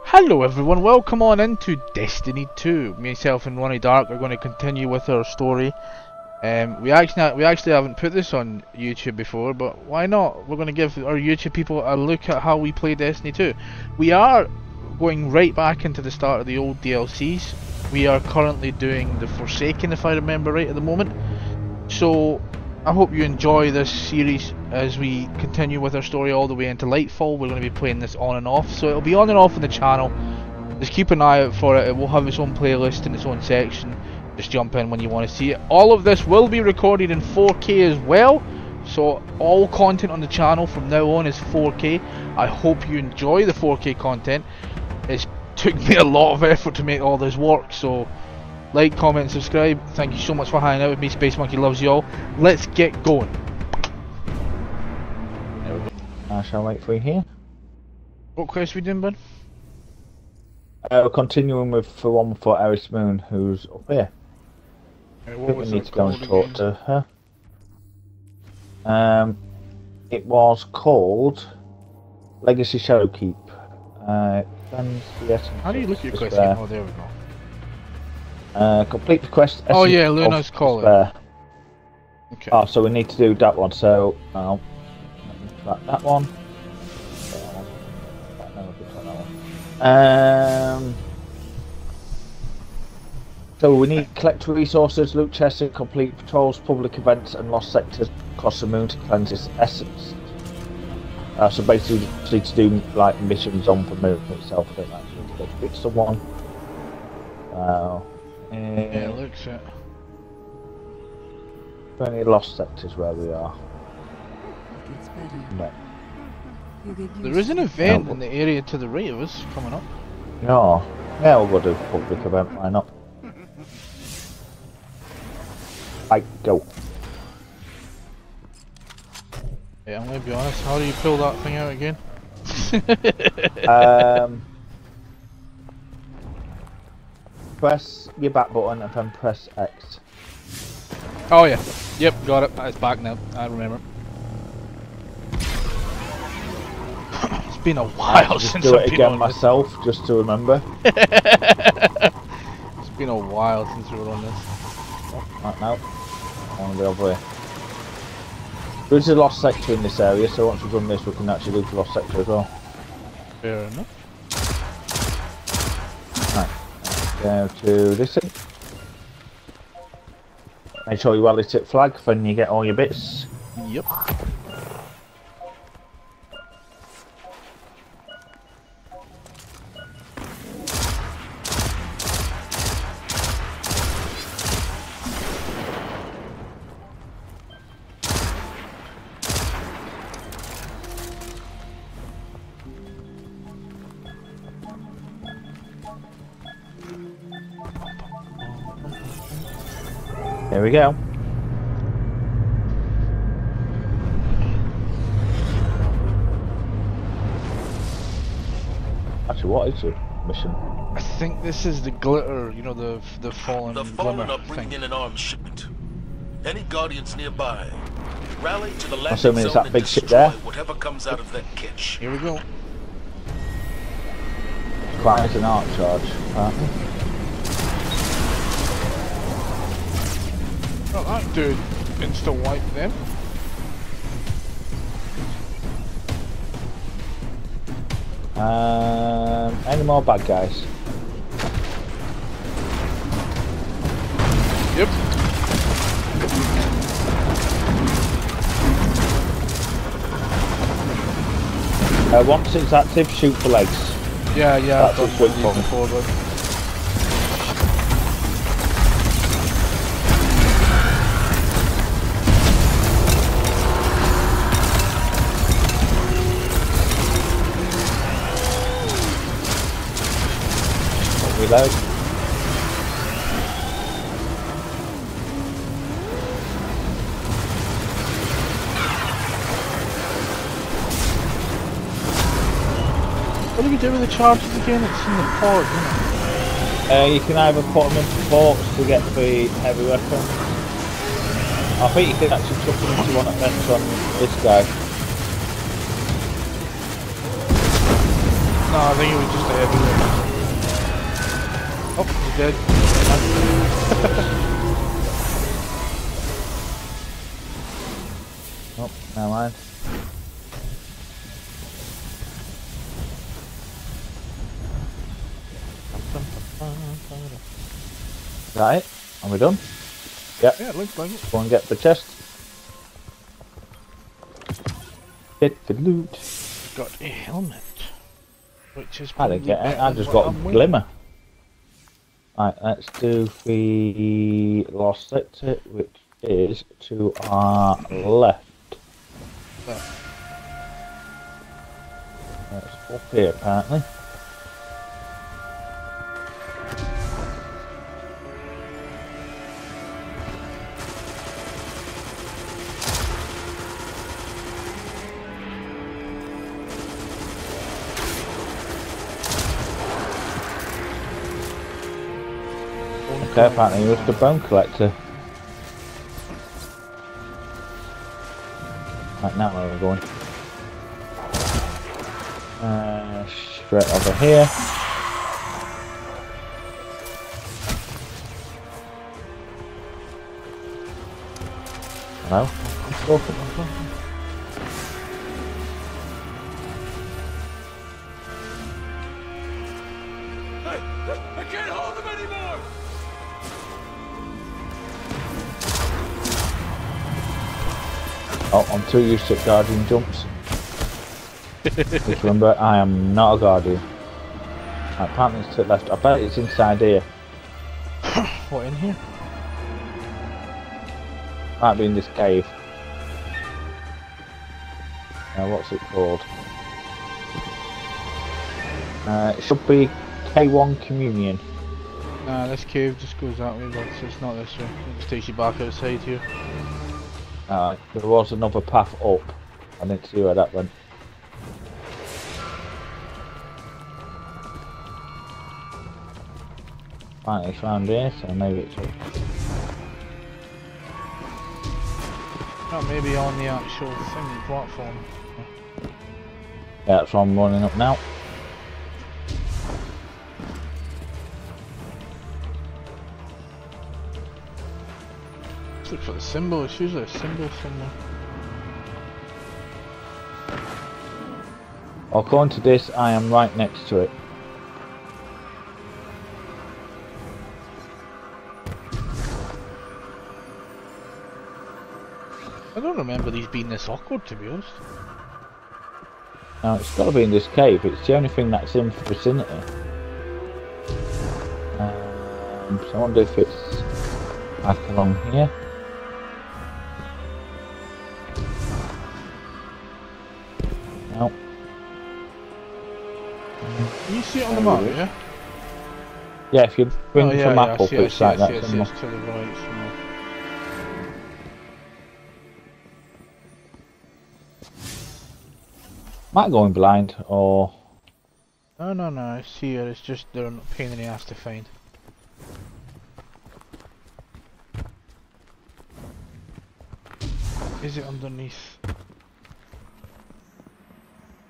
Hello everyone, welcome on into Destiny 2. Myself and Ronnie Dark are going to continue with our story. We actually haven't put this on YouTube before, but why not? We're going to give our YouTube people a look at how we play Destiny 2. We are going right back into the start of the old DLCs. We are currently doing the Forsaken, if I remember right at the moment. So I hope you enjoy this series as we continue with our story all the way into Lightfall. We're going to be playing this on and off, so it'll be on and off on the channel. Just keep an eye out for it. It will have its own playlist and its own section. Just jump in when you want to see it. All of this will be recorded in 4K as well, so all content on the channel from now on is 4K. I hope you enjoy the 4K content. It took me a lot of effort to make all this work, so like, comment, subscribe. Thank you so much for hanging out with me. Space Monkey loves you all. Let's get going. There we go. I shall wait for you here. What quest are we doing, bud? We're continuing with the one for Eris Moon, who's up here. What we was need it to go and called talk to her. It was called Legacy Shadowkeep. How do you look at your quest again? Oh, there we go. Complete the quest. Oh yeah, Luna's calling. Okay. Oh, so we need to do that one. So let me track that one. So we need to collect resources, loot chests, and complete patrols, public events, and lost sectors across the moon to cleanse its essence. So basically, just need to do like missions on the moon itself. I don't actually need to go fix someone. Yeah, it looks it. Plenty of lost sectors where we are. No. There is an event in the area to the right of us coming up. No. Yeah, we'll go do a public event, why not? Right, go. Yeah, I'm gonna be honest, how do you pull that thing out again? Press your back button and then press X. Oh yeah, yep, got it. It's back now, I remember. It's been a while since do I've it been again on myself, just to remember. It's been a while since we were on this. Right now, I want to be over here. There's a lost sector in this area, so once we've done this, we can actually do the lost sector as well. Fair enough. Right, go to this thing. Make sure you edit it flag when you get all your bits. Yep. Here we go. Actually, what is your mission? I think this is the glitter, you know, the fallen fallen are bringing thing. in an arms shipment. Any guardians nearby, rally to the landing assuming it's zone that and big ship destroy there. whatever comes out of that catch. Here we go. Quite an arc charge, apparently. Oh, that dude insta-wiped them. Any more bad guys? Yep. Once it's active, shoot for legs. Yeah, That's I've a done quick these one. before, but Reload. what do we do with the charges again? It's in the pod, isn't it? You can either put them into ports to get the heavy weapon. I think you can actually chuck them into one event on this guy. No, I think he was just ahead of it. Oh, he's dead. Oh, never mind. Is that it? Are we done? Yep. Yeah, it looks like it. Go and get the chest. Get the loot. Got a helmet. Which is I didn't get it, better I than just what got a I'm wearing. glimmer. Right, let's do the lost sector, which is to our left. There. That's up here apparently. Okay, apparently he was the bone collector. Right, now where we're going. Straight over here. Hello? I can't hold them anymore! Oh, I'm too used to guardian jumps. Just remember, I am not a guardian. Right, apparently it's to the left. I bet it's inside here. What, in here? Might be in this cave. What's it called? It should be K1 Communion. Nah, this cave just goes that way, but it's not this way. It just takes you back outside here. There was another path up. I didn't see where that went. Right, it's round here, so maybe it's up. Oh, maybe on the actual thing, platform. Yeah, that's what I'm running up now. Let's look for the symbol. It's usually a symbol somewhere. According to this, I am right next to it. I don't remember these being this awkward, to be honest. Now, it's got to be in this cave. It's the only thing that's in the vicinity. So I wonder if it's back along here. No. Can you see it on the map, yeah? Yeah, if you bring the map up, I it's like that. see it's to the right somewhere. Might go in blind, or... No, I see it. It's just they're a pain in the ass to find. Is it underneath?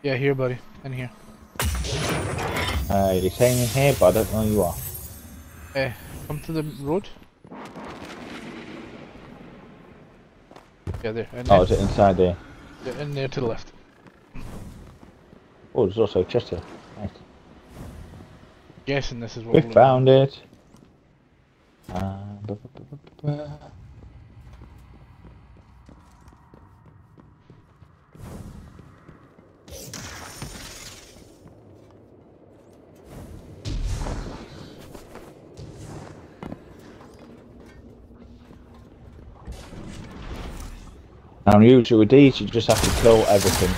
Yeah, here, buddy. In here. You're saying in here, but I don't know who you are. Come to the road. Yeah, there. In there. Oh, is it inside there? Yeah, in there to the left. Oh, there's also a chest here. Nice. Guessing this is what We we're found it. Now, usually with these, you just have to kill everything.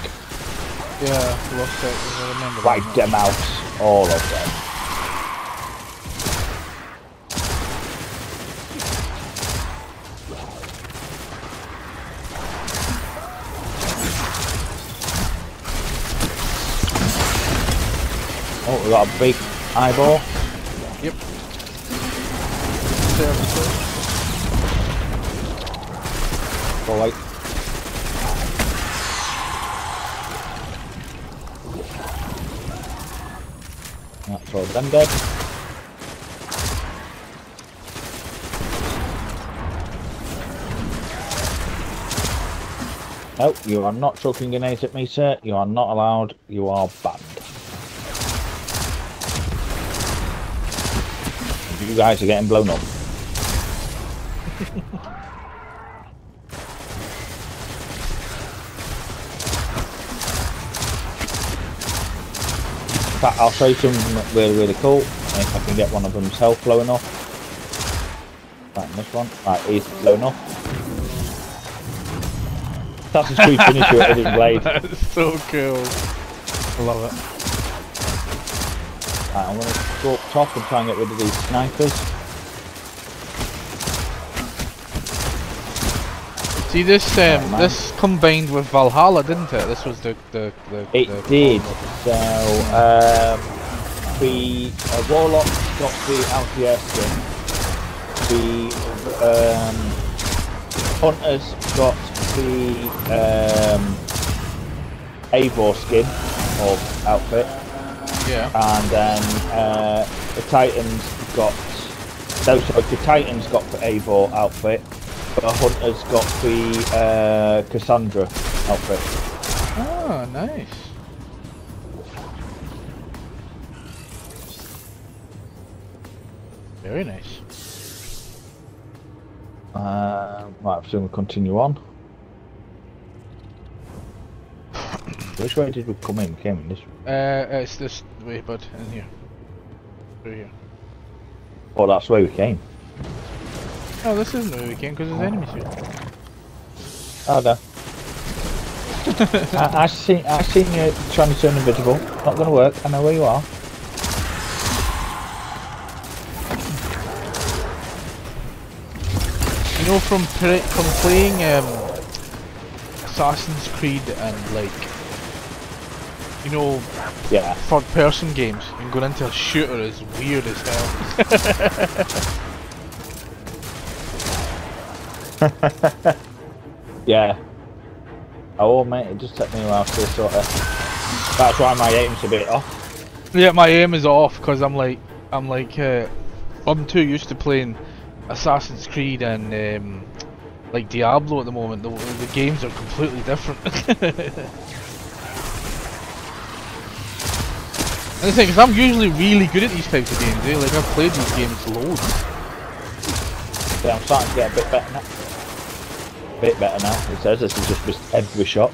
Yeah, lost it. I remember. Wipe them out, all of them. Oh, we got a big eyeball. Yep. All right. throw them dead. No, you are not chucking grenades at me, sir. You are not allowed. You are banned. You guys are getting blown up. In fact, I'll show you something really, really cool. And if I can get one of them's health blowing off. Right, this one. Right, he's blown off. Assassin's Creed finisher with his blade. That's so cool. I love it. Right, I'm going to go up top and try and get rid of these snipers. See this this combined with Valhalla, didn't it? This was the It did. So the Warlock got the LTS skin. The Hunters got the Eivor skin of outfit. Yeah. And then the Titans got the Titans got the Eivor outfit. The Hunters got the Cassandra outfit. Oh, nice. Very nice. Right, I presume we'll continue on. Which way did we come in? We came in this way. It's this way, bud, in here. Through here. Oh, that's the way we came. Oh, this isn't the way we came because there's enemies here. Oh no. I seen you trying to turn invisible. Not gonna work. I know where you are. You know, from playing Assassin's Creed and like, you know, Yeah. third-person games, and going into a shooter is weird as hell. Yeah. Oh mate, it just took me a while to sort of. That's why my aim's a bit off. Yeah, my aim is off because I'm too used to playing Assassin's Creed and like Diablo at the moment. The games are completely different. And the thing is, I'm usually really good at these types of games. Like I've played these games loads. Yeah, I'm starting to get a bit better now. Bit better now. It says this is just missed every shot.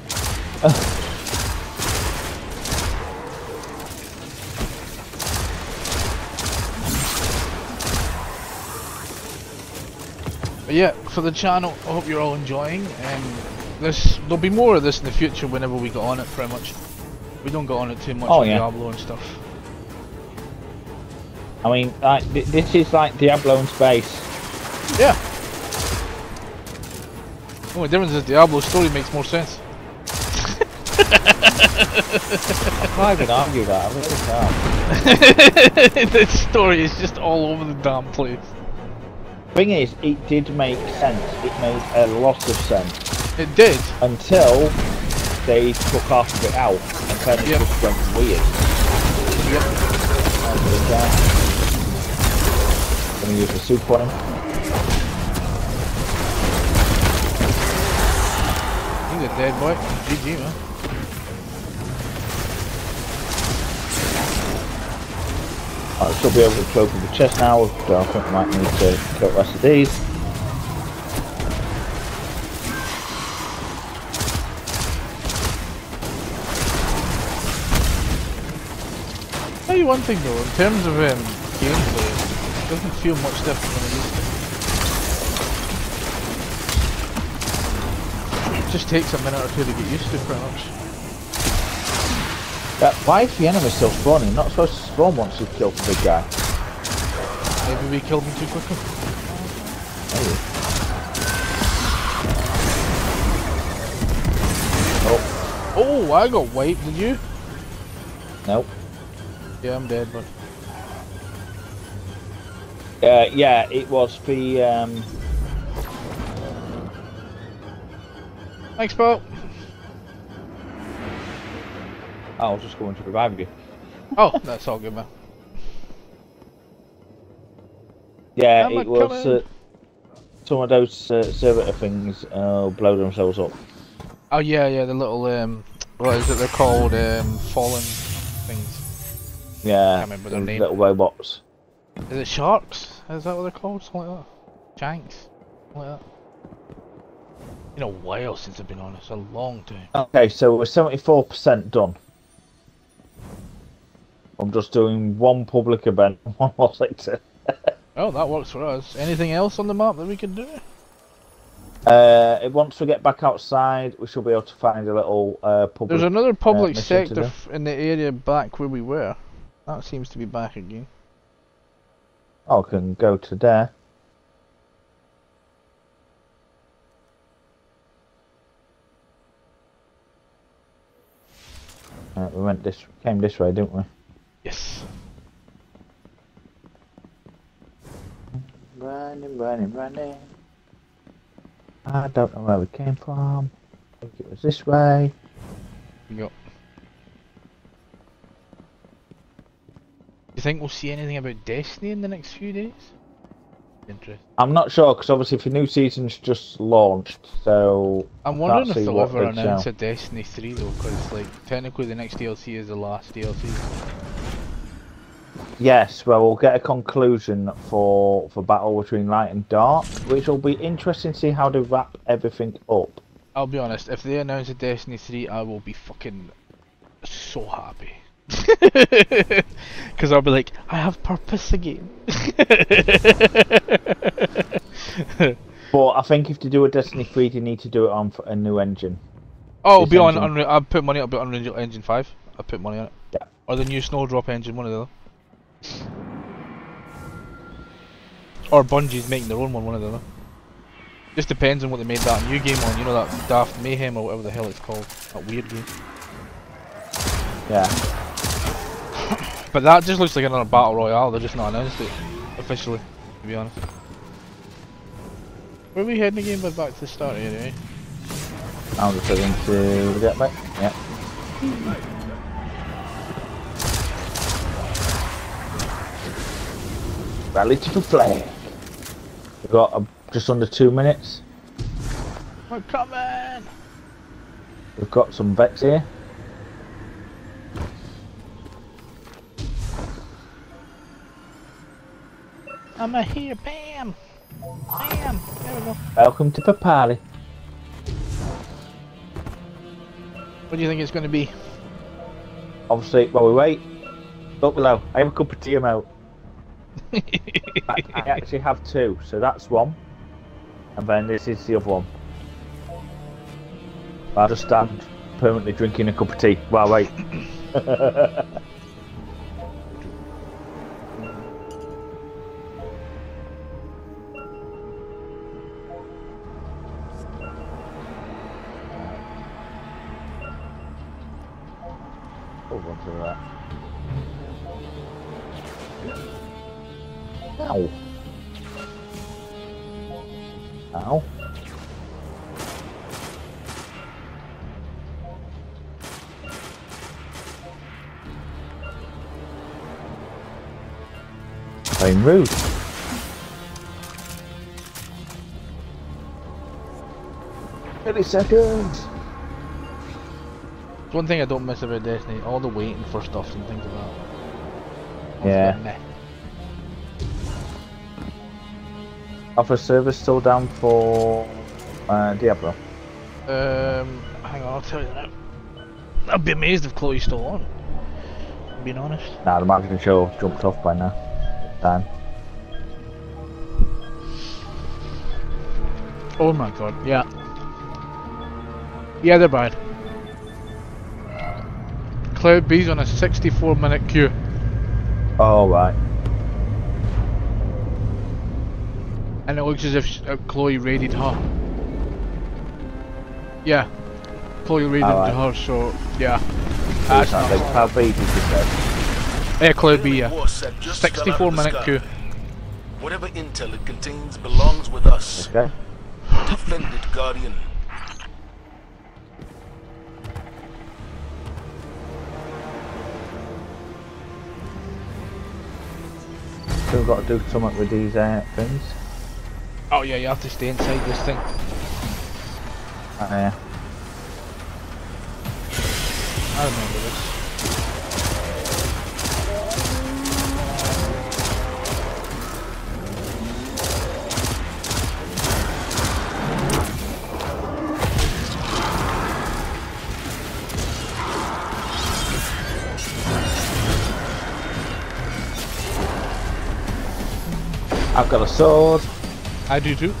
But yeah, for the channel, I hope you're all enjoying. There'll be more of this in the future whenever we get on it. Pretty much, we don't get on it too much with Diablo and stuff. I mean, like this is like Diablo in space. Yeah. The only difference is Diablo's story makes more sense. I can't even argue that. I really can't. The story is just all over the damn place. Thing is, it did make sense. It made a lot of sense. It did. Until they took half of it out, and then it just went weird. Yep. Gonna use the soup on him. He's a dead boy. GG, man. I should be able to open the chest now, so I think I might need to kill the rest of these. I'll tell you one thing though, in terms of gameplay, it doesn't feel much different than it used to. It just takes a minute or two to get used to, pretty much. Why is the enemy still spawning? You're not supposed to spawn once you've killed the big guy. Maybe we killed him too quickly. Maybe. Oh, I got wiped, did you? Nope. Yeah, I'm dead, but... Yeah, it was the... Thanks, Paul. I was just going to revive you. Oh, that's all good, man. Yeah, I'm a it was coming. some of those servitor things blow themselves up. Oh yeah, yeah, the little what is it? They're called fallen things. Yeah, Can't remember their those name. little robots. Is it sharks? Is that what they're called? Something like that. Shanks. Something like that. Been a while since I've been on. It's a long time. Okay, so we're 74% done. I'm just doing one public event, one more sector. Oh, that works for us. Anything else on the map that we can do? Once we get back outside, we should be able to find a little public. There's another public mission sector to do. in the area back where we were. That seems to be back again. Oh, I can go to there. Came this way, didn't we? Yes. Running. I don't know where we came from. I think it was this way. Go. Do you think we'll see anything about Destiny in the next few days? Interesting. I'm not sure because obviously the new season's just launched, so I'm wondering if they'll ever announce a Destiny 3 though, because like technically the next DLC is the last DLC. Yes, well we'll get a conclusion for Battle Between Light and Dark, which will be interesting to see how they wrap everything up. I'll be honest, if they announce a Destiny 3, I will be fucking so happy. Because I'll be like, I have purpose again. But I think if they do a Destiny 3, they need to do it on a new engine. Oh, it'll be on Unreal. I'll put money. I'll put on Unreal Engine 5. I'll put money on it. Yeah. Or the new Snowdrop engine, one of the other. Or Bungie's making their own one of the other. Just depends on what they made that new game on. You know, that Daft Mayhem or whatever the hell it's called. That weird game. Yeah. But that just looks like another battle royale. They're just not announced it officially, to be honest. Where are we heading again? But back to the start here, eh? I'm just heading to the jetpack. Yeah. Rally to the flag. We've got just under 2 minutes. We're coming! We've got some vets here. I'm here, bam! Bam! There we go. Welcome to the party. What do you think it's going to be? Obviously, while we wait, look below. I have a cup of tea out. I actually have two, so that's one. And then this is the other one. I'll just stand permanently drinking a cup of tea while I wait. Hold on to that. Ow. Ow. Playing rude. Seconds. One thing I don't miss about Destiny, all the waiting for stuff and things like that. Yeah. Offer service still down for Diablo? Hang on, I'll tell you now. I'd be amazed if Chloe's still on. Being honest. Nah, the marketing show jumped off by now. Time. Oh my god, yeah. Yeah, they're bad. Cloud B's on a 64-minute queue. Oh, right. And it looks as if Chloe raided her. Yeah. Chloe raided her, so yeah. That's not big. How big did you say? Yeah, Cloud B, yeah. 64-minute queue. Whatever intel it contains belongs with us. Okay. Defend it, Guardian. still got to do something with these things. Oh yeah, you have to stay inside this thing. Yeah. I remember this. I've got a sword. I do too.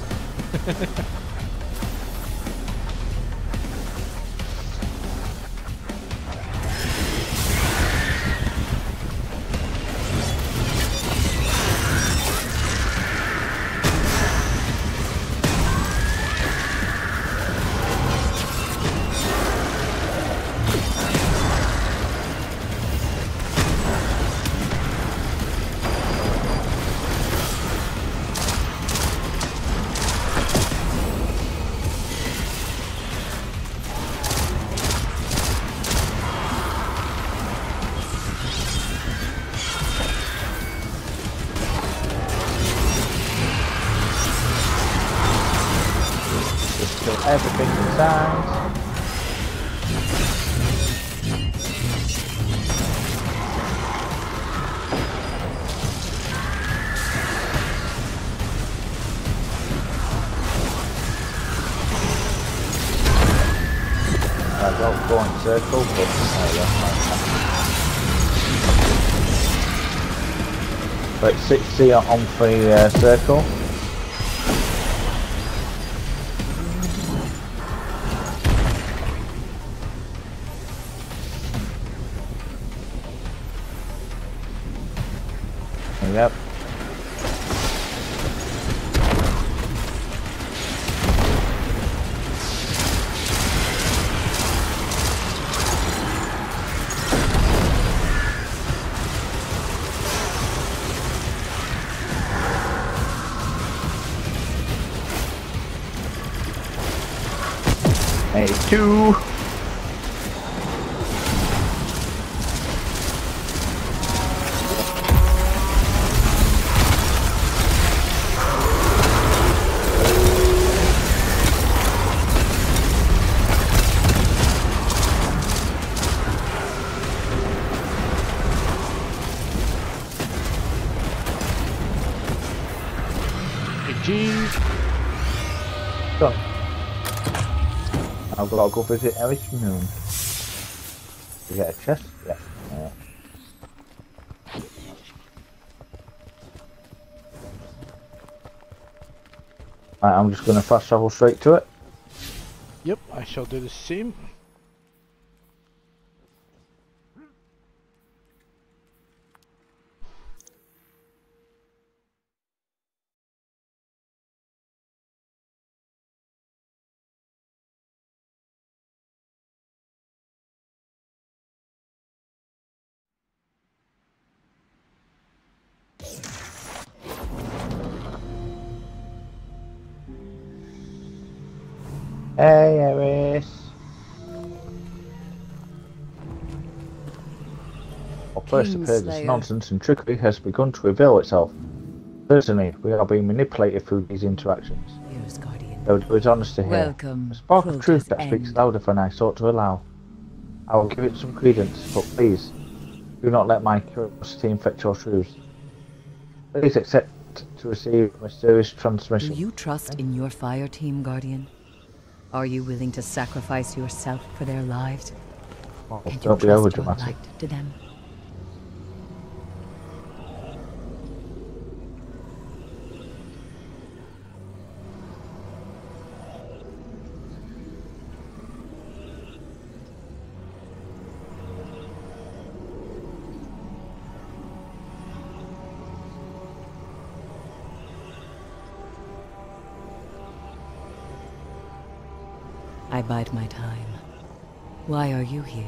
Everything inside. I've got go on circle, but right, 60 on the circle. Yep. Two. Done. I've got to go visit Eric's Moon. You get a chest? Yeah. Right, I'm just going to fast travel straight to it. Yep, I shall do the same. Hey, Eris. Well, first appeared this nonsense and trickery has begun to reveal itself. Certainly, we are being manipulated through these interactions. Here's Guardian. Though it was honest to hear. Welcome. A spark of truth that speaks louder than I sought to allow. I will give it some credence, but please, do not let my curiosity infect your truths. Please accept to receive a mysterious transmission. Do you trust in your fire team, Guardian? Are you willing to sacrifice yourself for their lives? Oh, Can you don't be trust your overdramatic. light to them? I bide my time. Why are you here?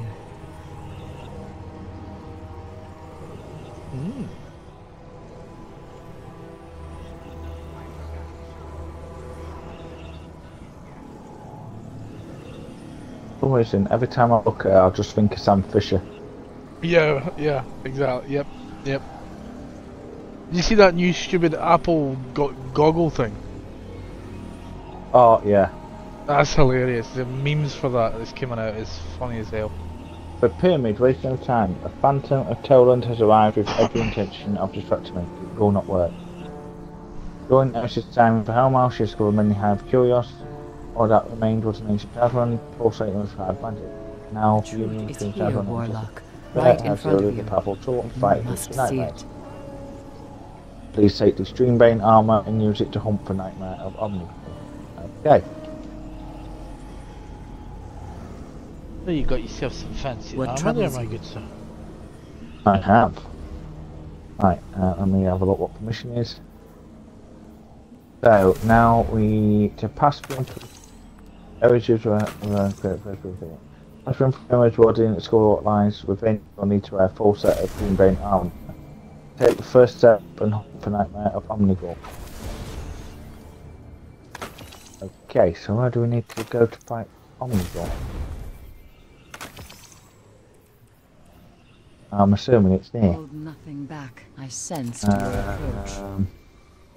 For some reason, every time I look at her, I'll just think of Sam Fisher. Yeah, exactly. Yep. Did you see that new stupid Apple goggle thing? Oh, yeah. That's hilarious. The memes for that that's coming out is funny as hell. The pyramid, wasting of time. A phantom of Toland has arrived with every intention of distracting me. It will not work. During Ash's time for how else she discovered many have curious, or that remained was an ancient Tavern, pulsating with hard magic. Now, The truth union is between here, Tavern and Warlock. Right Right in has front of wielded you. the powerful tool and You fight must against see nightmares. it. Please take the Streambane armor and use it to hunt for Nightmare of Omni. Okay. So you got yourself some fancy What armor there, troubles my you? good sir. I have. Right, let me have a look what the mission is. So, now we to pass through areas of pass through areas warding the school lines within, you'll need to wear a full set of Greenbane armor. Take the first step and hunt for Nightmare of Omnigore. Okay, so where do we need to go to fight Omnigore? I'm assuming it's near. Hold nothing back. I sensed your approach.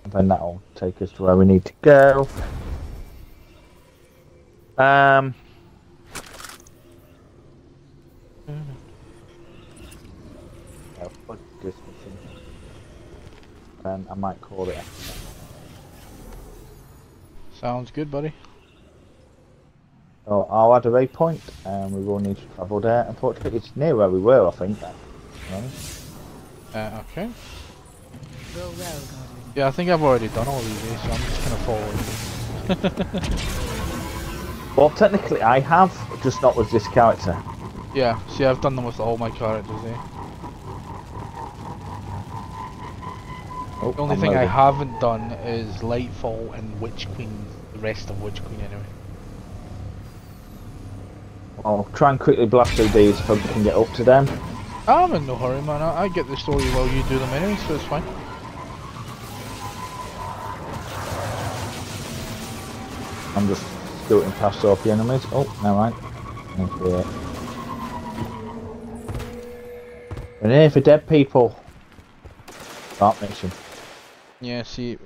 And then that'll take us to where we need to go. I'll put this mission. And I might call it after that. Sounds good, buddy. So I'll add a waypoint, and we will need to travel there. Unfortunately, it's near where we were, I think. Okay. Go well, Guardian. Yeah, I think I've already done all these, so I'm just gonna follow you. Well, technically, I have, just not with this character. Yeah, see, I've done them with all my characters, eh? Oh, The only I'm thing I loading. haven't done is Lightfall and Witch Queen, the rest of Witch Queen anyway. I'll try and quickly blast through these so we can get up to them. I'm in no hurry, man. I get the story while you do them anyway, so it's fine. I'm just scooting past off the enemies. Oh, never mind. Okay. We're here for dead people. Start mission. Yeah, see,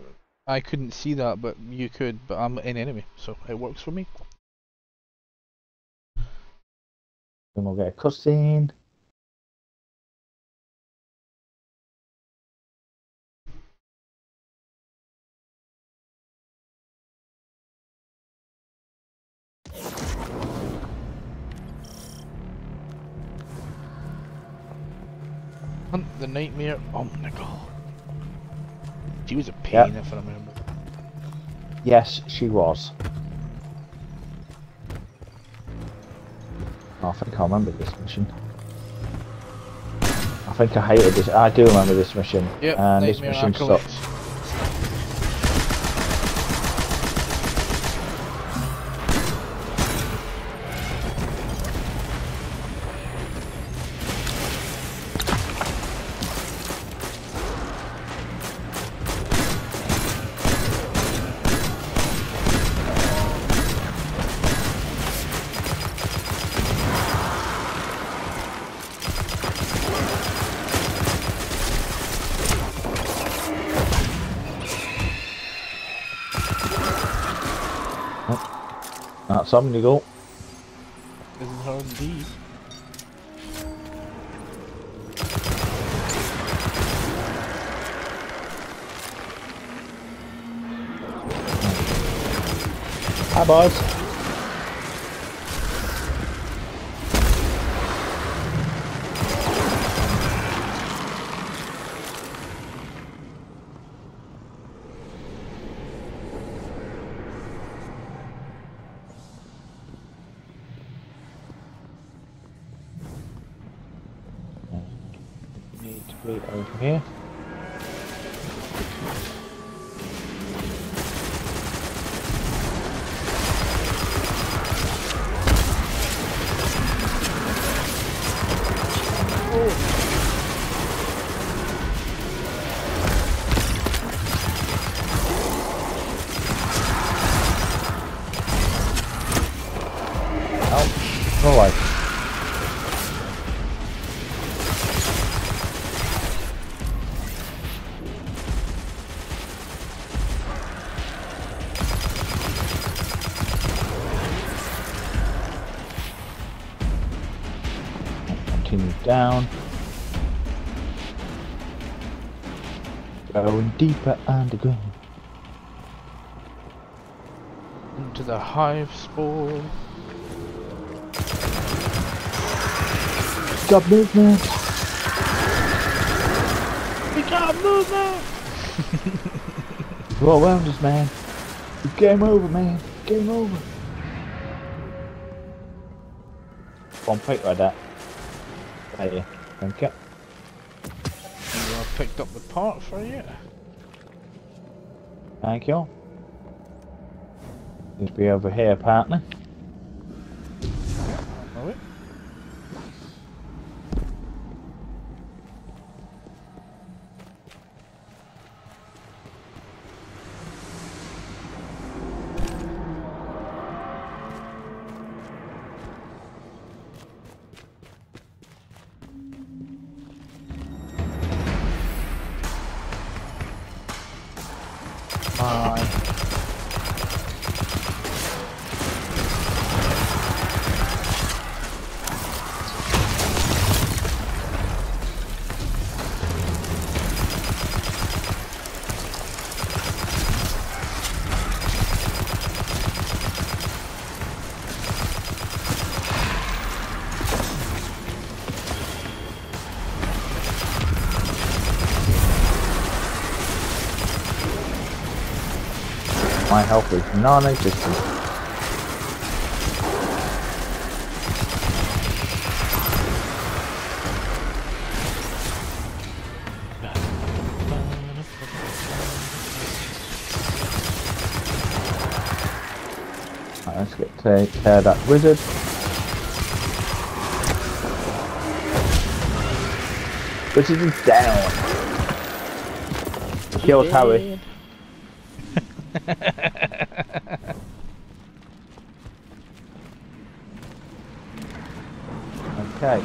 I couldn't see that, but you could, but I'm in anyway, so it works for me. Then we'll get a cutscene. Hunt the Nightmare Omnigore. She was a pain, if I remember. Yes, she was. Oh, I think I remember this mission. I think I hated this. I do remember this mission. Yep, and this Nightmare mission Acolytes. sucks. That's something to go. This is her indeed. Hi, boys. Need to be over here. Oh, no life. continue down. Going deeper underground. Into the hive spore. Got movement! We got movement! You're all around us, man. Game over, man. Game over. One plate like that. There you. Thank you. I picked up the part for you. Thank you. Seems to be over here, apparently. Are we? My health is non-existent. Right, let's get take care of that wizard. Wizard is down. Killed Harry. Okay.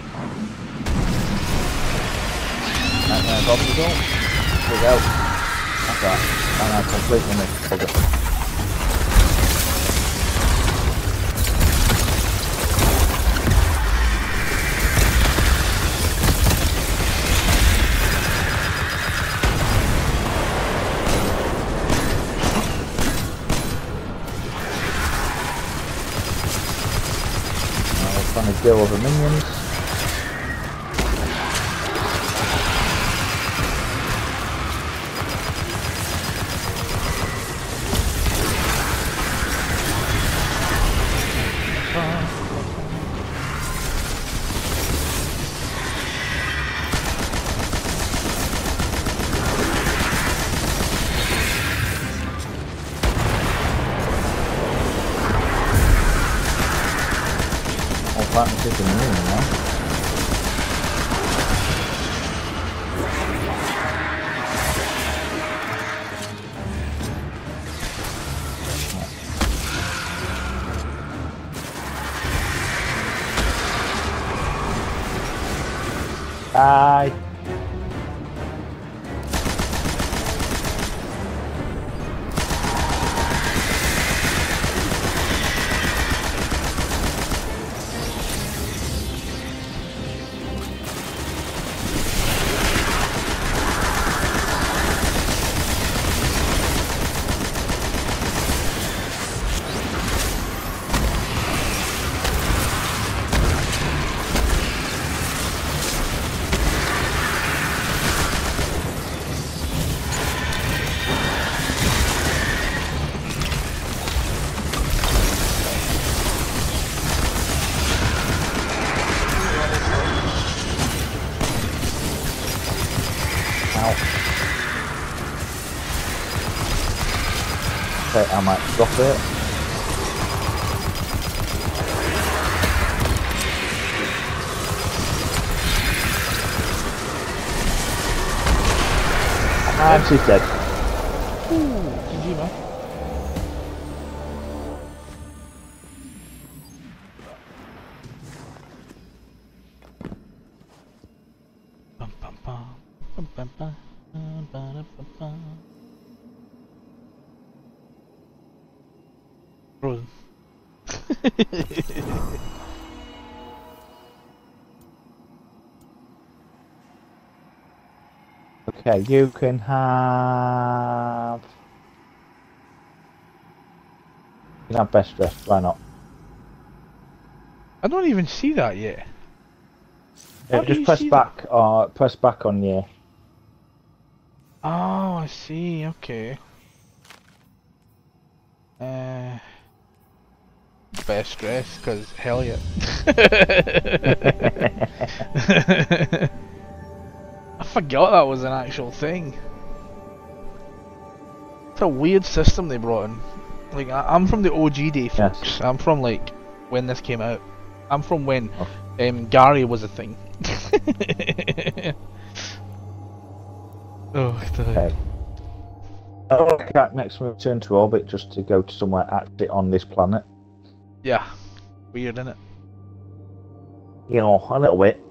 And then Bob the door. Here we go. That's right. And I completely missed the bugger. Trying to deal with the minions. Partnership in the room now. Bye. Okay, I might drop it. And she's dead. Ooh, GG, man. Bum, bum, bum. Bum, bum, bum. Frozen. Okay, you can have... You can have best dressed, why not? I don't even see that yet. How do Just you press see back, or press back on you. Oh, I see. Okay. Best dress, cause hell yeah. I forgot that was an actual thing. It's a weird system they brought in. Like I'm from the OG day, folks. Yes. I'm from like when this came out. I'm from when Oh. Gary was a thing. Oh, Okay. Next we return to orbit just to go to somewhere actually on this planet. yeah, weird, innit? You know, a little bit.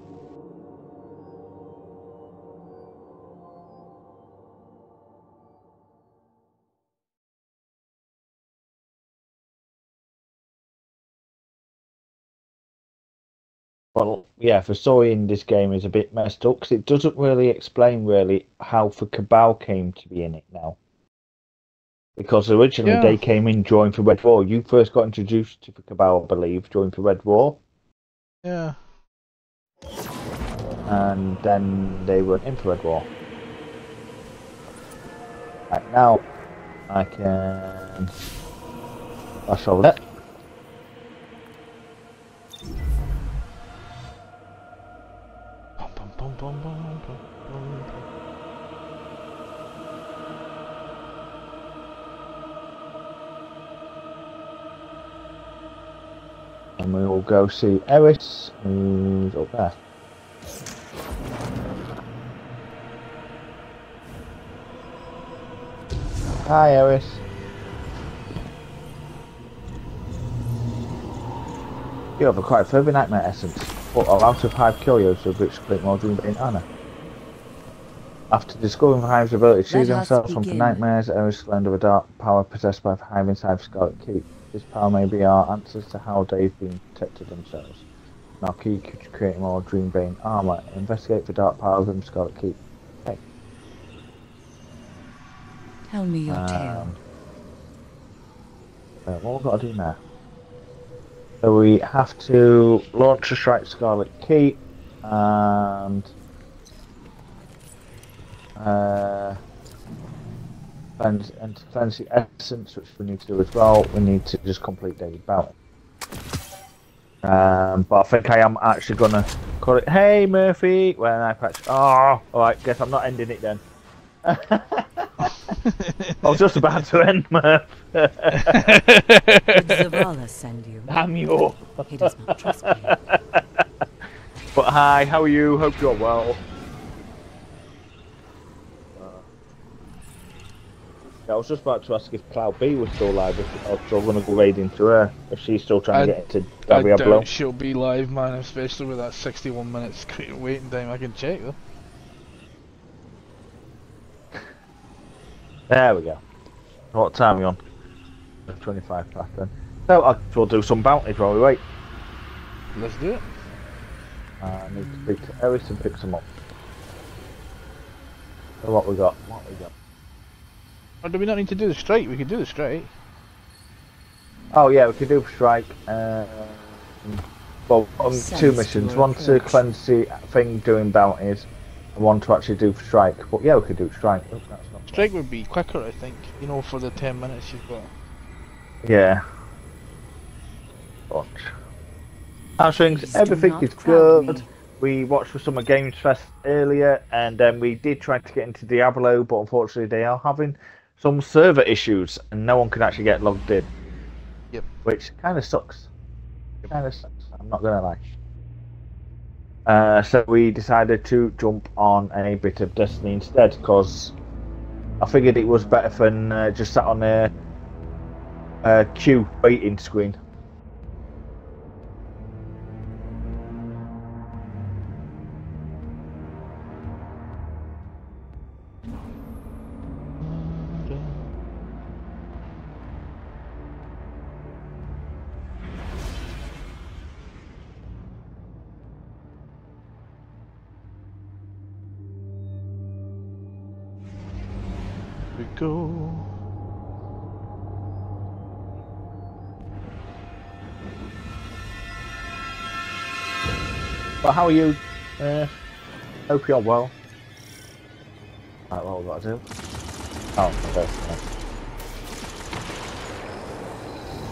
Well, yeah, the story in this game is a bit messed up because it doesn't really explain how the Cabal came to be in it now. Because originally Yeah. they came in during the Red War. You first got introduced to the Cabal, I believe, during the Red War. Yeah. And then they went in the Red War. Right, now I can flash over that. Bum, bum, bum, bum, bum, bum, bum. And we will go see Eris, who's up there. Hi, Eris. You have acquired further nightmare essence, but are out of Hive curios to which complete more dream in Anna. After discovering the Hive's ability to shield themselves from the nightmares, Eris learned of a dark power possessed by the Hive inside Scarlet Keep. This power may be our answers to how they've been protected themselves. Now key to create more Dreambane armor. Investigate the dark power within Scarlet Keep. Okay. Tell me your tale. What we've got to do now? So we have to launch a strike Scarlet Keep and cleanse the essence, which we need to do as well. We need to just complete daily battle. But I think I am actually gonna call it. Hey Murphy, when I patch. Oh, alright. Guess I'm not ending it then. I was just about to end, Murph. Did Zavala send you? Damn you! He does not trust me. But hi, how are you? Hope you're well. I was just about to ask if Cloud B was still alive, if I was still going to go raid into her, if she's still trying to get into I Diablo. doubt she'll be live, man, especially with that 61 minutes waiting time. I can check though. There we go. What time are we on? 25 past then. So we'll do some bounties while we wait. Let's do it. I need to speak to Eris and pick some up. So what we got? Or do we not need to do the strike? We could do the strike. Oh yeah, we could do strike. Well, on two missions. One to cleanse the thing doing bounties, and one to actually do strike. But yeah, we could do strike. Oh, that's not Strike would be quicker, I think. You know, for the 10 minutes you've got. Yeah. But everything is good. We watched the Summer Games Fest earlier, and then we did try to get into Diablo, but unfortunately they are having some server issues, and no one can actually get logged in. Yep. Which kind of sucks. I'm not gonna lie. So we decided to jump on a bit of Destiny instead, because I figured it was better than just sat on a queue waiting screen. go. Well, how are you? Hope you're well. Right, what have I got to do? Oh, okay.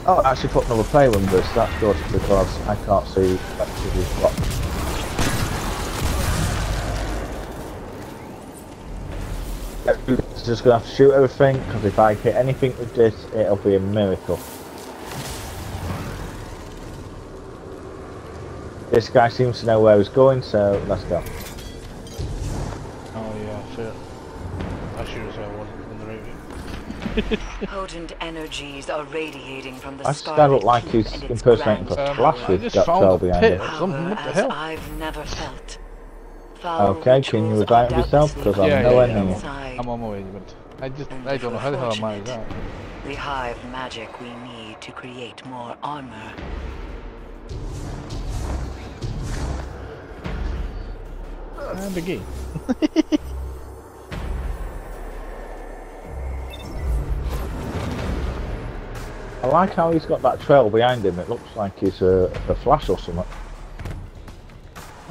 Oh, I actually put another player in this. That's good because I can't see effectively what. It's just gonna have to shoot everything because if I hit anything with this, it'll be a miracle. This guy seems to know where he's going, so let's go. Oh yeah, fair. I sure as hell wasn't on the right way. Potent energies are radiating from the I just look like he's impersonating for Flash with that trail behind pit him. or something, what the hell? I've never felt. Okay, can you revive yourself? Because I'm nowhere near. I'm on my way, but I don't know how the hell I managed that. The hive magic we need to create more armor. And again. I like how he's got that trail behind him. It looks like he's a Flash or something.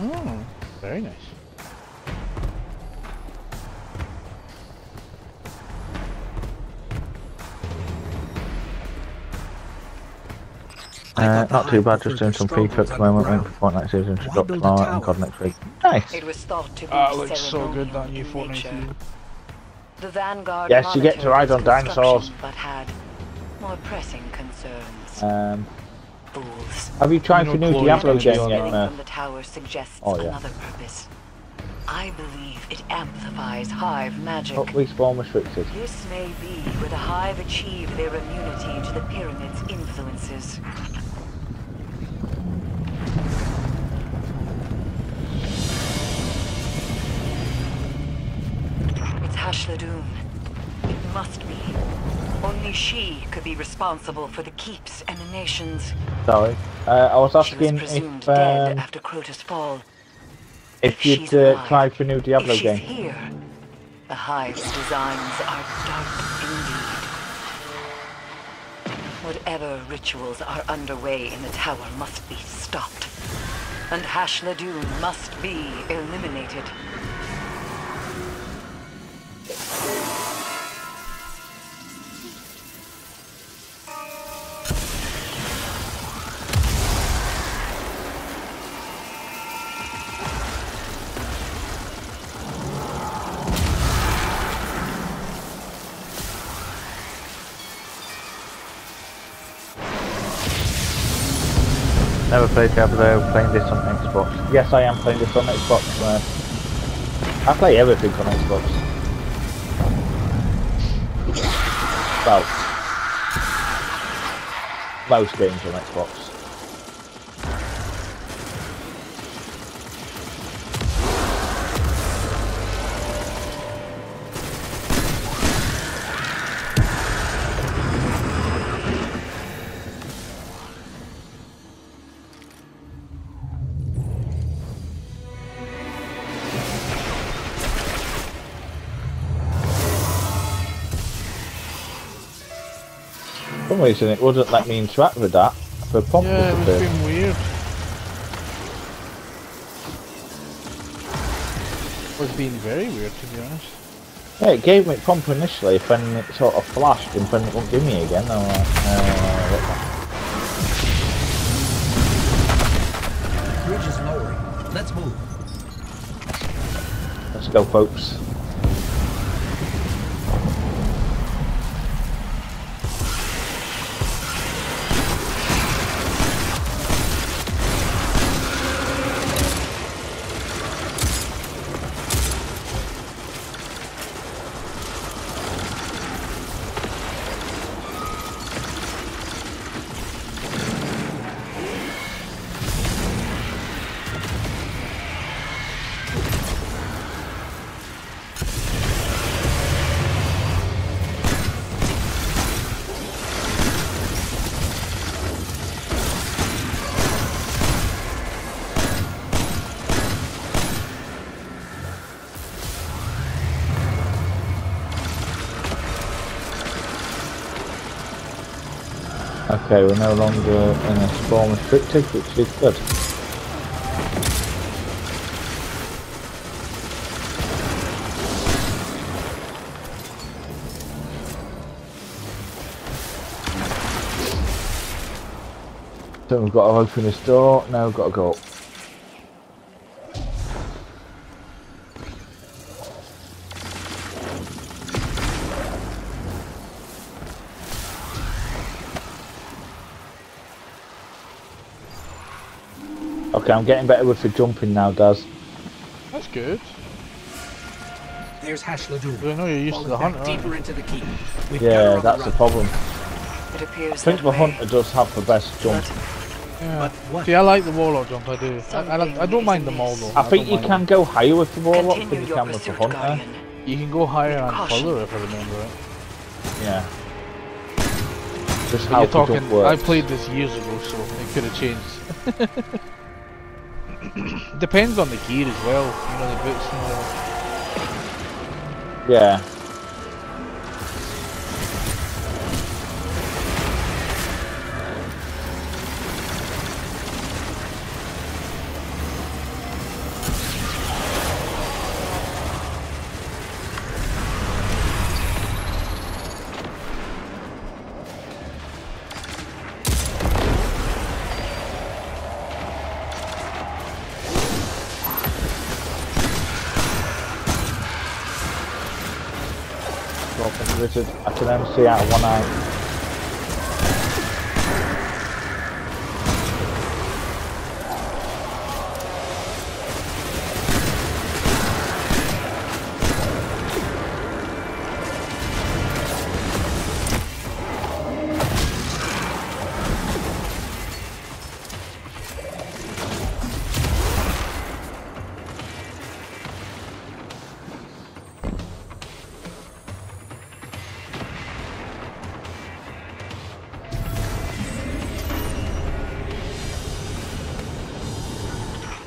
Oh, very nice. Not too bad, just doing some pre-cook at the moment, waiting for Fortnite season to drop tomorrow and God next week. Nice! It was thought to be looks so good, that new Fortnite season. The Vanguard yes, you get to ride on dinosaurs. But had more pressing concerns. Fools. Have you tried the new Diablo game yet, From the tower suggests oh, yeah. another purpose. I believe it amplifies hive magic. At least form restricted. This may be where the hive achieve their immunity to the pyramid's influences. It's Hashladoon. It must be. Only she could be responsible for the keep's emanations. Sorry, I was asking she was presumed if dead after Crota's fall. if you'd tried for new Diablo game. Here, the hive's designs are dark indeed. Whatever rituals are underway in the tower must be stopped, and Hashladoon must be eliminated. Never played Diablo, playing this on Xbox. Yes, I am playing this on Xbox. I play everything on Xbox. Well, most games on Xbox. For some reason it wouldn't let me interact with that. For prompt Yeah, it was being weird. It was being very weird, to be honest. Yeah, it gave me prompt initially, then it sort of flashed and then it won't give me again. I'm like, what the... Bridge is lowering. Let's move. Let's go, folks. Okay, we're no longer in a spawn restricted, which is good. So we've got to open this door, now we've got to go up. Okay, I'm getting better with the jumping now, Daz. That's good. There's Hashladun. I know you're used to the hunter, aren't Deeper you? into the keep. Yeah, that's the problem. It I appears think that the way. hunter does have the best jump. Yeah. But what? See, I like the warlock jump, I do. I don't mind them all though. I think you don't can mind go higher with the warlock than Continue you your can with the pursuit, hunter. Guardian. them. You can go higher and Caution. further if I remember it. Yeah. Just But how you're the talking, jump works. I played this years ago, so it could have changed. Depends on the gear as well, you know, the boots and all. Yeah. Richard, I can only see out of one eye.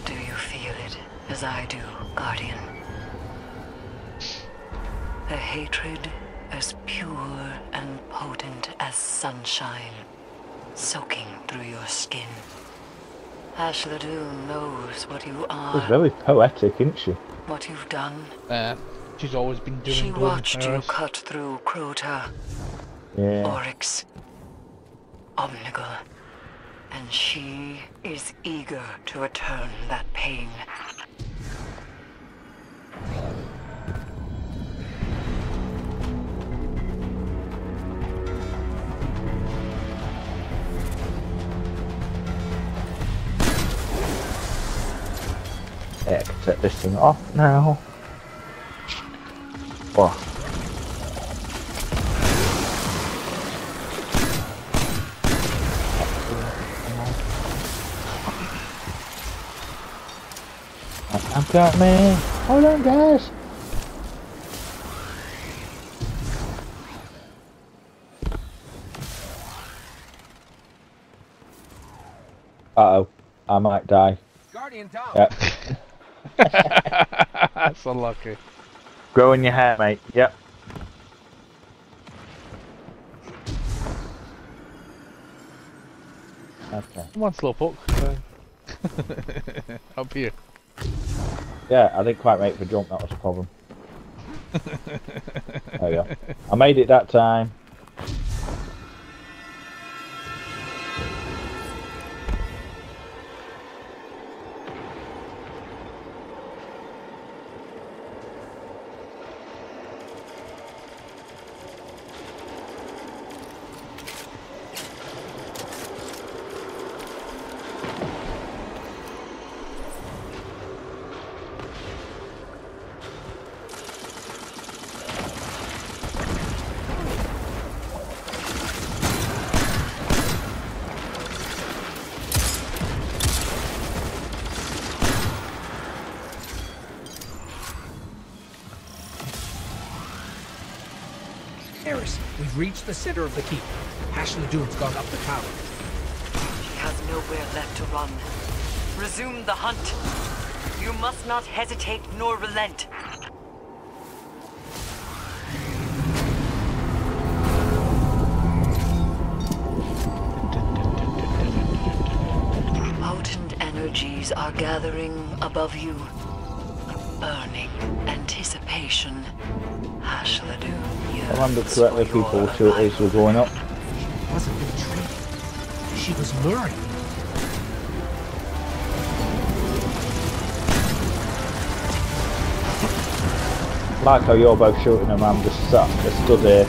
Do you feel it as I do, Guardian? A hatred as pure and potent as sunshine, soaking through your skin. Hashladun knows what you She's are, very poetic, isn't she? what you've done. She's always been doing She doing watched you hers. cut through Crota, Yeah. Oryx, Omnigul, and she is eager to return that pain. Yeah, I can set this thing off now. Oh. I'm coming. Hold on, guys. Uh-oh, I might die. Guardian down. Yep. That's unlucky. Growing your hair, mate. Yep. Okay. Come on, Slowpoke. Up here. Yeah, I didn't quite make the jump, that was a problem. There we go. I made it that time. Eris, we've reached the center of the keep. Hashladun's gone up the tower. She has nowhere left to run. Resume the hunt. You must not hesitate nor relent. energies are gathering above you. A burning anticipation. Ashla Doom If I remember yearns correctly, for your people shooters were going up. She wasn't retreating. She was luring. Like how you're both shooting them, I'm just stood here.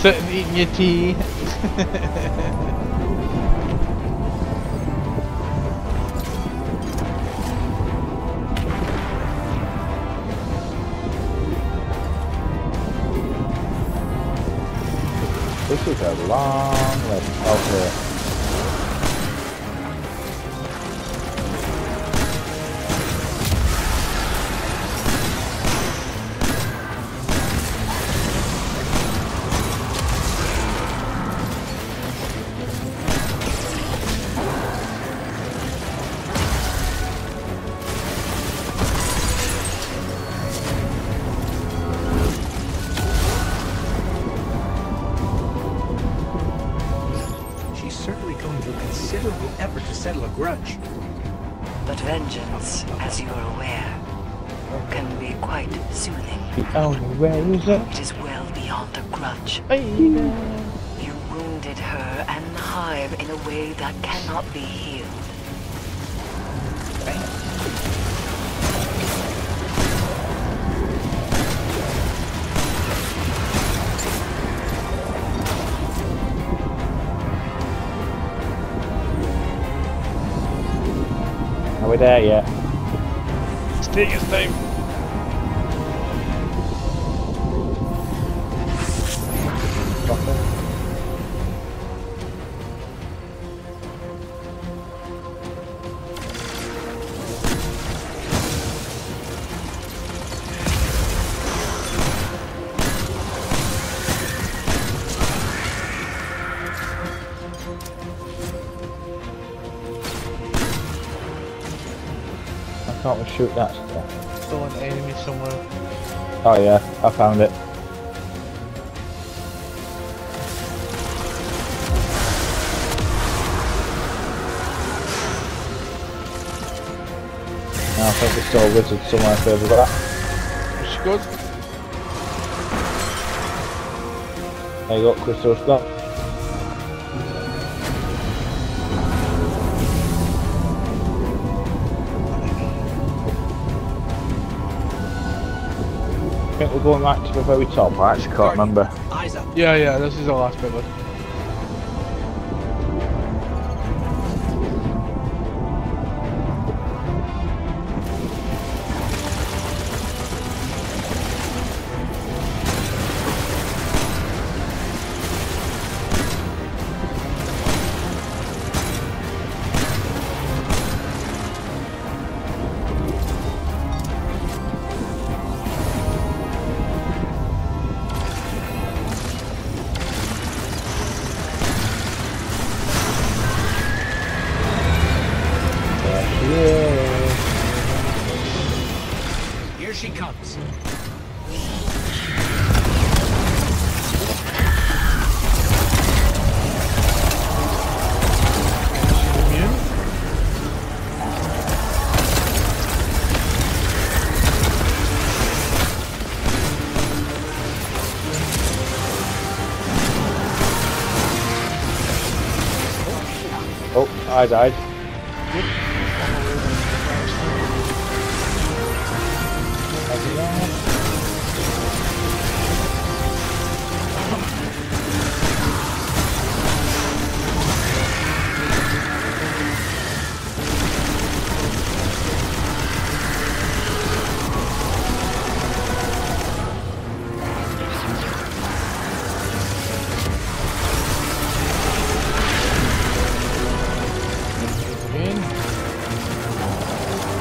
Sitting eating your tea. This is a long way out here. Considerable effort to settle a grudge. But vengeance, as you are aware, can be quite soothing. The only way is up. It is well beyond a grudge. Baby. You wounded her and the hive in a way that cannot be healed. Are we there yet? It's taking its time. Can't we shoot that stuff? Still an enemy somewhere. Oh yeah, I found it. Now I think there's still a wizard somewhere further back. It's good. There you go, Crystal's gone. I think we're going right to the very top. I actually can't remember. Eyes up. Yeah, this is the last bit. Here she comes. Oh, I died.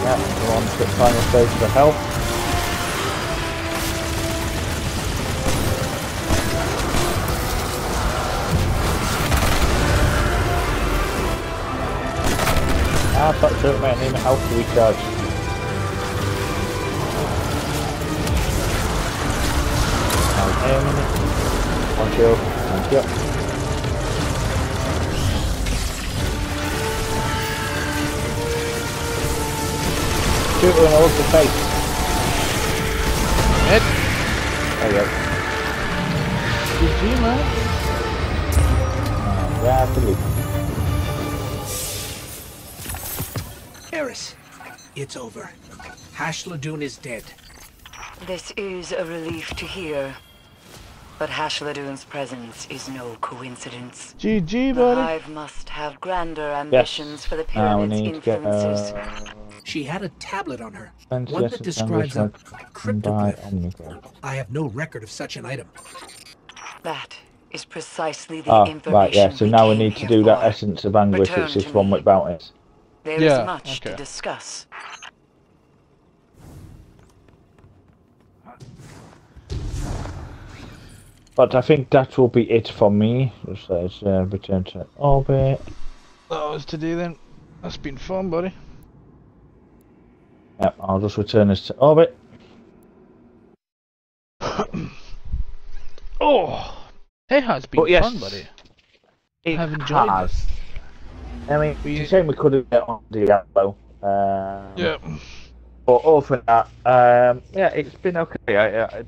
Yeah, we're on to the final stage for health. That's it, mate. I need my health to recharge. One shield. Thank you. shoot her in all the face. Ed. There you go. GG, man. Yeah, I believe. Eris, it's over. Hashladoon is dead. This is a relief to hear. But Hashladoon's presence is no coincidence. GG, The buddy. Hive must have grander ambitions for the Now we pyramid's need to get influences. She had a tablet on her, Fancy one that essence describes a language by cryptoglyph. Omnigate. I have no record of such an item. That is precisely the Oh, information right, yeah, so we now we came need to here do that for. essence of anguish, Return it's this to one me. with bounties. There Yeah, is much to okay. discuss. But I think that will be it for me. It says return to orbit. That was today then. That's been fun, buddy. Yep, I'll just return this to orbit. Oh, it has been But yes, fun, buddy. It I've enjoyed has. I mean, We- it's a shame we couldn't get on Diablo. Yeah. But other than that, yeah, it's been okay.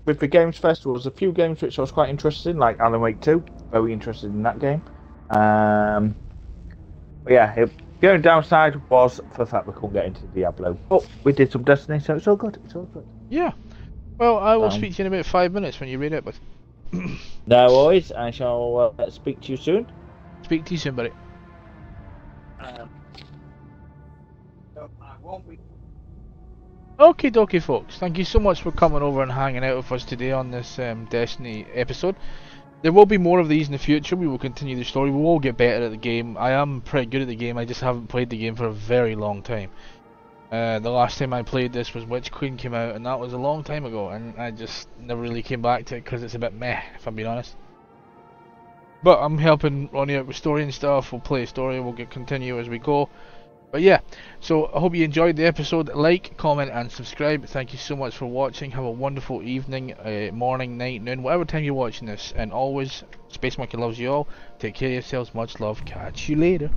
With the Games Festival, there's a few games which I was quite interested in, like Alan Wake 2. Very interested in that game. But yeah, the only downside was the fact we couldn't get into Diablo. But we did some Destiny, so it's all good. It's all good. Yeah. Well, I will speak to you in about 5 minutes when you read it, but No worries. I shall speak to you soon. speak to you soon, buddy. Okie dokie, folks. Thank you so much for coming over and hanging out with us today on this Destiny episode. There will be more of these in the future. We will continue the story. We will get better at the game. I am pretty good at the game. I just haven't played the game for a very long time. The last time I played this was Witch Queen came out, and that was a long time ago, and I just never really came back to it because it's a bit meh, if I'm being honest. But I'm helping Ronnie out with story and stuff. We'll play a story. We'll continue as we go. But yeah, so I hope you enjoyed the episode. Like, comment and subscribe. Thank you so much for watching. Have a wonderful evening, morning, night, noon, whatever time you're watching this. And always, Space Monkey loves you all. Take care of yourselves. Much love. Catch you later.